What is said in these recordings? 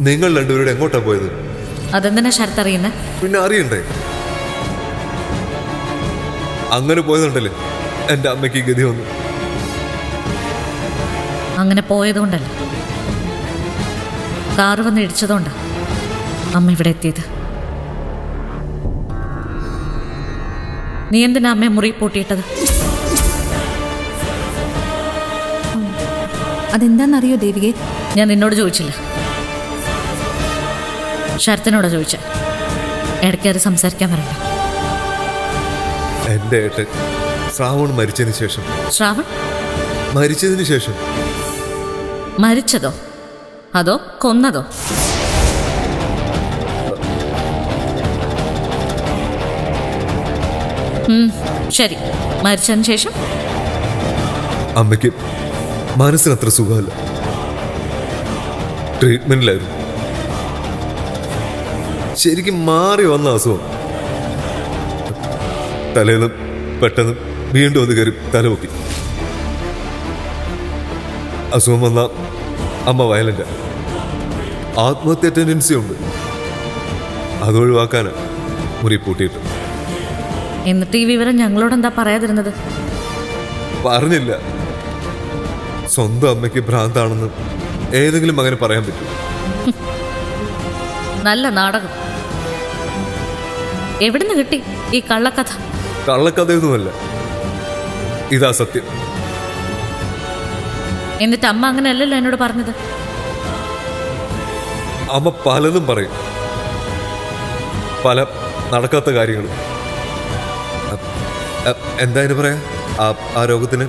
നിങ്ങൾ രണ്ടുപേരുടെ എങ്ങോട്ടാ പോയത്? അതെന്തിനാ ശരത്ത് അറിയുന്നേ? പിന്നെ അറിയണ്ടേ? അങ്ങനെ പോയതുണ്ടല്ലേ എൻ്റെ അമ്മയ്ക്ക് ഗതി വന്നു. അങ്ങനെ പോയതുകൊണ്ടല്ല, കാറ് വന്ന് ഇടിച്ചതുകൊണ്ടാ അമ്മ ഇവിടെ എത്തിയത്. നീ എന്തിനാ അമ്മയെ മുറി പൂട്ടിയിട്ടത്? അതെന്താണെന്നറിയോ ദേവികെ? ഞാൻ നിന്നോട് ചോദിച്ചില്ല, ശരത്തിനോടാ ചോദിച്ചേ. ഇടയ്ക്കേറി സംസാരിക്കാൻ വരണ്ട. എൻ്റെ ഏട്ടൻ ശ്രാവൺ മരിച്ചതിന് ശേഷം. ശ്രാവൺ മരിച്ചതിന് ശേഷം? മരിച്ചതോ അതോ കൊന്നതോ? ശരി, മരിച്ചതിന് ശേഷം അമ്മയ്ക്ക് മനസ്സിനത്ര സുഖമല്ല, ട്രീറ്റ്മെന്റിലായിരുന്നു. ശരിക്കും മാറി വന്ന അസുഖം. തലേന്ന് പെട്ടെന്ന് വീണ്ടും ഒന്ന് കയറി തലപൊക്കി. അസുഖം വന്ന അമ്മ വയലന്റ്, ആത്മഹത്യ ടെൻഡൻസി ഉണ്ട്. അതൊഴിവാക്കാനാണ് മുറി പൂട്ടിയിട്ട്. എന്നിട്ട് ഈ വിവരം ഞങ്ങളോട് എന്താ പറയാതിരുന്നത്? പറഞ്ഞില്ല. സ്വന്തം അമ്മയ്ക്ക് ഭ്രാന്താണെന്ന് ഏതെങ്കിലും അങ്ങനെ പറയാൻ പറ്റും? നല്ല നാടകം. എവിടുന്ന് കിട്ടി ഈ കള്ളക്കഥ? കള്ളക്കഥയൊന്നുമല്ല, ഇതാ സത്യം. എന്നിട്ട് അമ്മ അങ്ങനെ അല്ലല്ലോ എന്നോട് പറഞ്ഞത്. അമ്മ പലതും പറയും, പല നടക്കാത്ത കാര്യങ്ങൾ. എന്തായാലും പറയാ ആ രോഗത്തിന്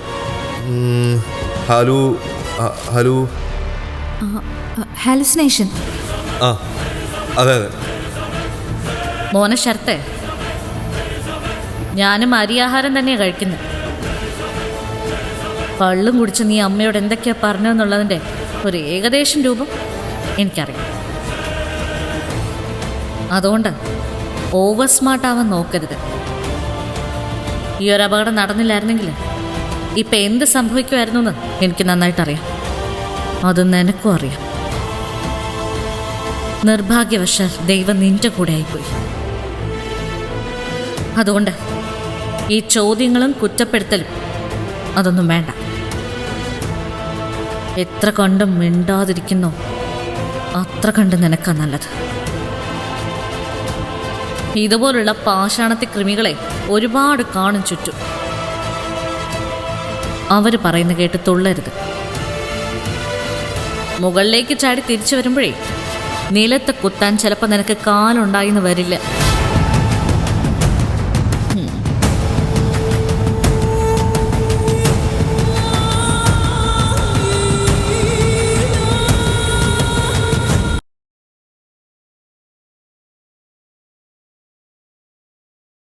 ഹാലുസിനേഷൻ. ആ അതെ അതെ. മോനെ ശരത്തെ, ഞാനും അരിയാഹാരം തന്നെയാണ് കഴിക്കുന്നത്. കള്ളും കുടിച്ച് നീ അമ്മയോട് എന്തൊക്കെയാ പറഞ്ഞതെന്നുള്ളതിൻ്റെ ഒരു ഏകദേശം രൂപം എനിക്കറിയാം. അതുകൊണ്ട് ഓവർ സ്മാർട്ട് ആവാൻ നോക്കരുത്. ഈ ഒരു അപകടം നടന്നില്ലായിരുന്നെങ്കിൽ ഇപ്പം എന്ത് സംഭവിക്കുമായിരുന്നു എന്ന് എനിക്ക് നന്നായിട്ടറിയാം. അത് നിനക്കും അറിയാം. നിർഭാഗ്യവശാൽ ദൈവം നിന്റെ കൂടെ ആയിപ്പോയി. അതുകൊണ്ട് ഈ ചോദ്യങ്ങളും കുറ്റപ്പെടുത്തലും അതൊന്നും വേണ്ട. എത്ര കണ്ടും മിണ്ടാതിരിക്കുന്നോ അത്ര കണ്ട് നിനക്കാ നല്ലത്. ഇതുപോലുള്ള പാഷാണത്തി കൃമികളെ ഒരുപാട് കാണും ചുറ്റും. അവര് പറയുന്ന കേട്ട് തുള്ളരുത്. മുകളിലേക്ക് ചാടി തിരിച്ചു വരുമ്പോഴേ നിലത്ത് കുത്താൻ ചിലപ്പോൾ നിനക്ക് കാലുണ്ടായിന്ന് വരില്ല.